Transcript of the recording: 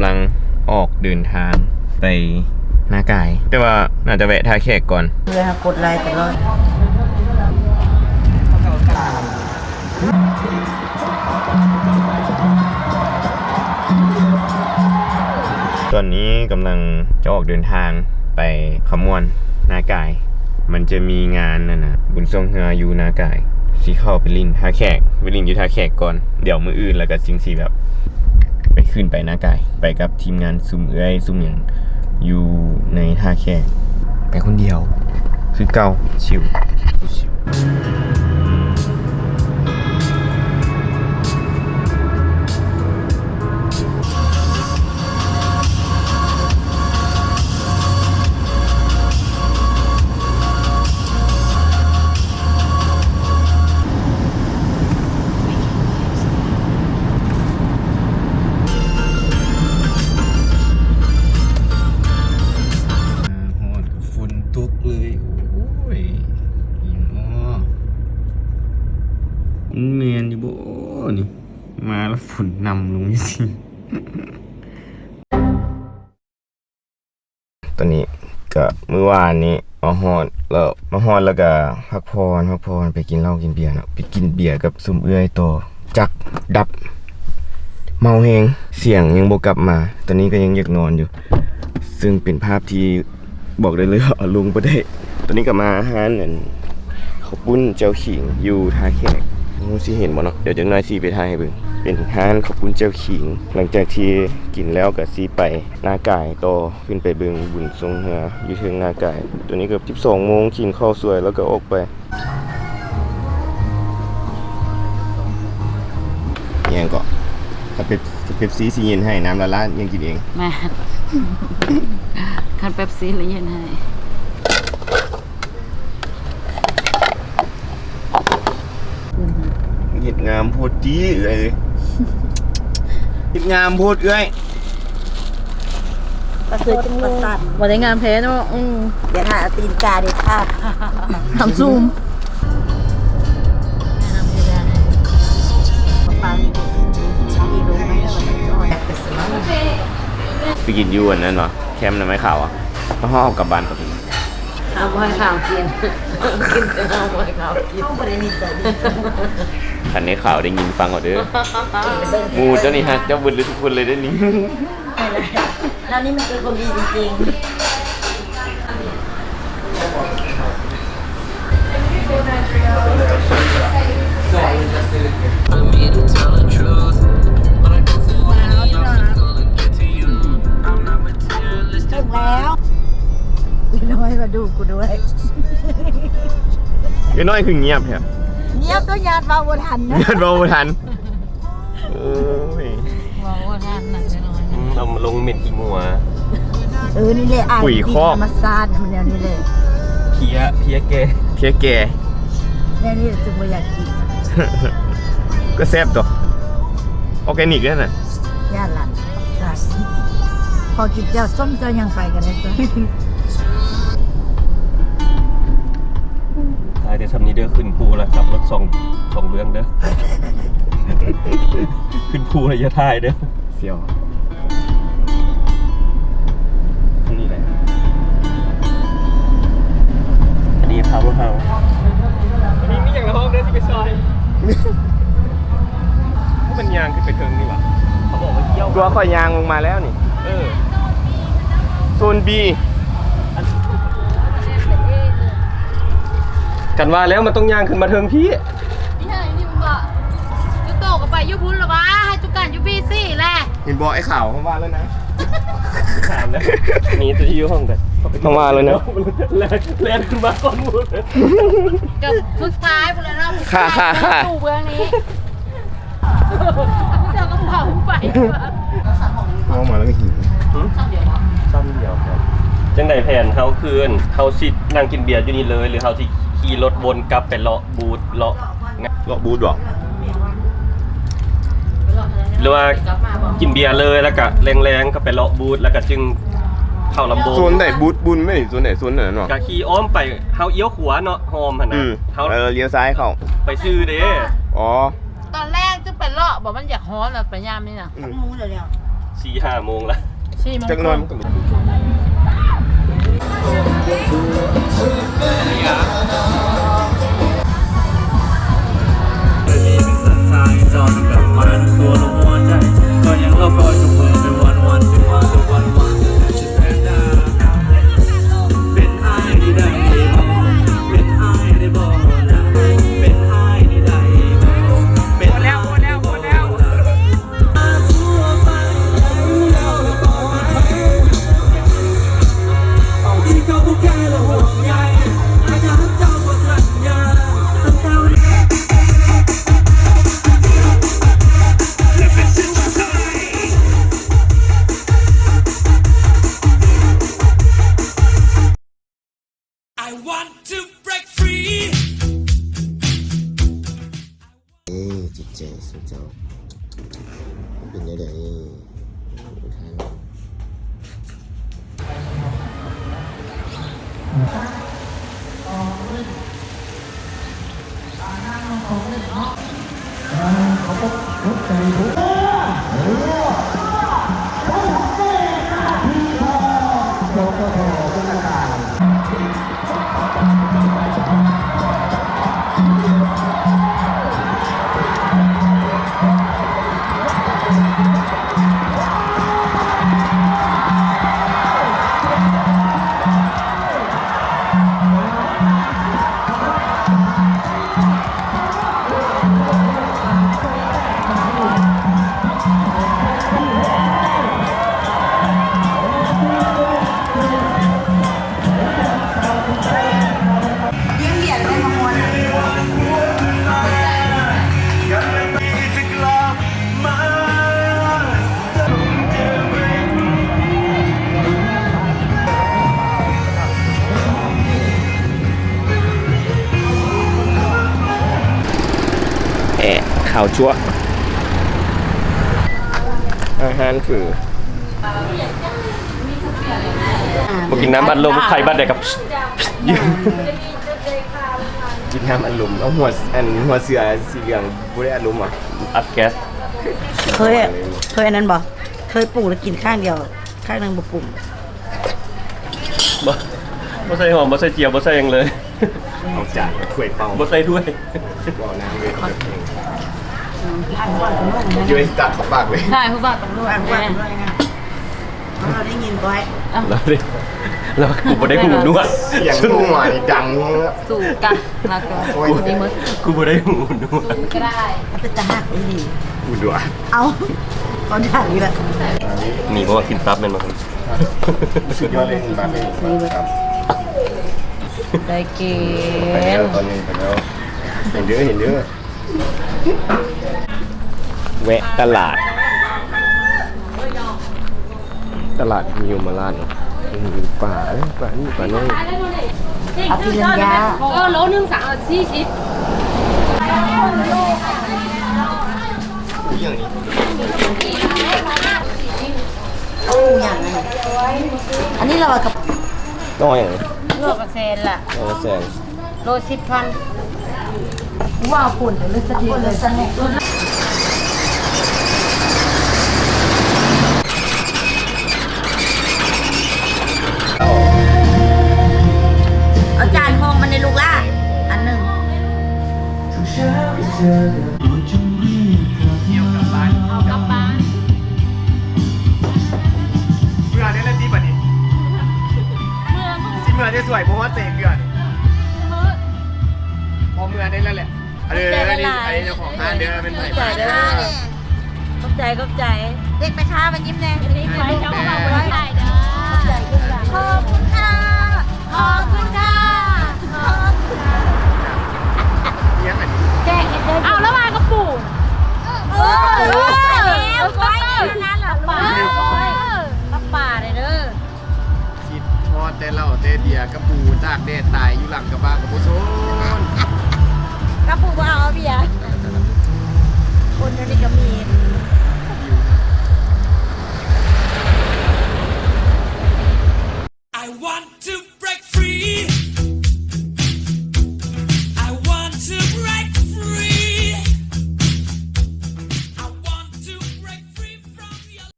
ำลังออกเดินทางไปนากายแต่ว่าน่าจะแวะท่าแขกก่อนเลยค่ะกดไลค์ตลอดตอนนี้กำลังจะออกเดินทางไปขมวนนากายมันจะมีงานนั่นนะบุญทรงเฮืออยู่นากายสีเข้าไปลินท่าแขกไปลินอยู่ท่าแขกก่อนเดี๋ยวมืออื่นแล้วก็จริงสีแบบไปขึ้นไปนากายไปกับทีมงานซุ่มเอ้ยซุ่มอย่างอยู่ในท่าแขกไปคนเดียวคือเก่าชิวเมียนอยู่บ่นี่มาแล้วฝุ่นนำลงนี่สิตอนนี้ก็มื้อวานนี้มาฮอดแล้วก็พักผ่อนไปกินเหล้ากินเบียร์เนาะไปกินเบียร์กับซุ่มเอื้อยต่อจักดับเมาแฮงเสียงยังบ่กลับมาตอนนี้ก็ยังอยากนอนอยู่ซึ่งเป็นภาพที่บอกได้เลยว่าลงบ่ได้ตอนนี้ก็มาอาหารนั่นข้าวปุ้นเจ้าขิงอยู่ท่าแขกมูสิเห็นบ่เนาะเดี๋ยวจังน้อยสิไปถ่ายให้เบิ่งเป็นร้านข้าวปุ้นเจ้าขิงหลังจากที่กินแล้วก็สิไปนากายต่อขึ้นไปเบิ่งบุญทรงเฮืออยู่ถึงนากายตัวนี้เกือบ 12 โมงกินข้าวสวยแล้วก็ออกไปยังก็ถ้าเป็นซีสิเย็นให้น้ำละลายยังกินเองแม่คันเป๊ปซี่ละเย็นให้เห็ดงามโพดจี้เลยเห็ดงามโพดเอ้ยประเสริฐจังเลยวันได้งานเพชรเนาะอย่าถ่ายตีนกาดิค่ะทำซูมไปกินยูอันนั้นวะแคมป์น้ำไม้ขาวอ่ะเขาห่อกลับบ้านกับพี่เอาไม้ขาวกินแต่เอาไม้ขาวกินเข้าไปในนี้แต่ขันในข่าวได้ยินฟังก่อนเด้อมูเจ้านี่ฮะเจ้าบุญหรือทุกคนเลยได้นี้แล้วนี่มันเป็นคนดีจริงถึงแล้วพี่น้อยมาดูกูด้วยพี่น้อยคือเงียบเหรอเงียบก็ญาติเบาบทันนะญาติเบาบทันโอ้ยเบาบทันหนักจะน้อยเอามาลงเม็ดกี่มัวนี่เลยปุ๋ยคอกมาซาดมันแนวนี้เลยเพียแกแนวนี้จึงไม่อยากกินก็แซ่บตัวออร์แกนิกด้วยนะญาติหลานพอกินเจ้าส้มเจ้ายังไปกันเลยจ้ะท้ายเดี๋ยวทำนี้เด้อขึ้นภูแล้วขับรถส่องเบื้องเด้อ ขึ้นภูระยะท้ายเด้อเสี่ยวนี่แหละอันนี้พาวเวอร์เฮาส์อันนี้มีอย่างละห้องเด้อที่ไปซอยมันยางขึ้นไปเทิงนี่หว่าเขาบอกว่าเยี่ยวตัวข่อยยางลงมาแล้วนี่โซน B กันว่าแล้วมันต้องย่างขึ้นมาเทิงพี่นี่ไงนี่มึงบอกยุโตกับไปยุพุ้นหรอวะให้จุกันยุบีซี่แหละเห็นบอกไอ้ข่าวเขาว่าแล้วนะถามแล้วนี่จะที่ห้องกันเขาว่าแล้วนะแลนขึ้นมาก่อนหมดกับสุดท้ายพวกเราตู้เบื้องนี้เจ้าก็เผาไปเอามาแล้วก็หิวซ้ำเดียวครับจังไดแผนเฮาคืนเฮาสินั่งกินเบียร์อยู่นี่เลยหรือเฮาสิขี่รถวนกลับไปเลาะบูธเลาะบูธหรอหรือว่ากินเบียร์เลยแล้วก็แรงๆก็ไปเลาะบูธแล้วก็จึงเข้าลำโบโซนไหนบูธบุญไม่โซนไหนเนาะก็ขี่อ้อมไปเฮาเอี้ยวขวาเนาะหอมหั่นน่ะเฮาเลี้ยวซ้ายเข้าไปซื้อเด้อ๋อตอนแรกจึงไปเลาะบอกมันอยากฮ้อนแล้วไปย่ามนี่น่ะมูเลยเนี่ย 4-5 โมงละ 4 โมง จักหน่อยมันก็ จอนกับมันตัวลงหัวใจก็ยังรอคอยทุกมือเป็นวันๆถึงว่าทุกวันจะแสนดาเป็นไอ้ที่ได้บอกเป็นไอ้ได้บอกนะเป็นไอ้ที่ได้บอกเป็นแล้วที่เขาพูดแค่ละห่วงใยอาจารย์เจ้าก็สัญญาตั้งแต่จิตใจสุดเจ้าเป็นยังไงข่าวชั่วอาหารคือมากินน้ำบัดลมไข่บัดเด็กกับกินน้ำอัดลมเอาหัวเสือสีเหลืองบุได้อัดลมอ่ะอัดแก๊ส เคยอันนั้นบ่เคยปลูกแล้วกินข้างเดียวข้างนึงบ่ปลูก บ่ใส่หอมบ่ใส่เจียวบ่ใส่หยังเลย เอาจานถ้วยเปล่า บ่ใส่ถ้วย บ่อน้ำเลยยืนตัดปากเลย ใช่ผู้บ่าวตำรวจ ว่าเราได้ยินบ่อย แล้วดิแล้วกูบ่ได้หูนวด เสียงหัวนี่ดัง สู่กันแล้วก็ โอ้ย ดีมั้ย กูบ่ได้หูนวด ก็ได้ มันเป็นตาหักดี อุดว เอาตอนถ่ายนี่แหละ นี่บ่ว่ากินตับแม่นบ่ครับ สุดยอดเลยมาเลยครับ ได้กิน ไปแล้วตอนนี้ไปแล้วเห็นเด้อแวะตลาดมีอยู่มาลาดป่านี่ป่าน้อย เอาพิรัญญา โลนึง340 อย่างนี้ เอาอย่างนั้นอันนี้เรากับ น้อยอย่างนี้ โลกเซนล่ะ แสง โล10,000ว้าวปุ่นเลยสติเลยสนุกเอาจานทองมันในลูกล่ะอันหนึ่ง เอากลับบ้าน เมื่อนี้เล่นดีป่ะนี่ เมื่อมึง สิเมื่อจะสวยเพราะว่าเตะเกลือน มื้อ พอเมื่อได้แล้วแหละอันนี้เจ้าของห้างเดือนเป็นไผ่ ขอบใจเด็กไปค้ามันยิ้มแดง นี่ใครจะมาบ่ได้เด้อ ขอบคุณค่ะขอบคุณค่ะ เลี้ยงอันนี้ แจ้งอีกเด้อ เอาแล้วมากระปูน แล้วไว้นั่นล่ะลูกกับป่าเลยเด้อ คิดทอดแต่เหล้าแต่เบียร์กระปูตากแดดตายอยู่หลังกระบะกับผู้ชน กับปูเอาเบียร์คนนี้ก็มี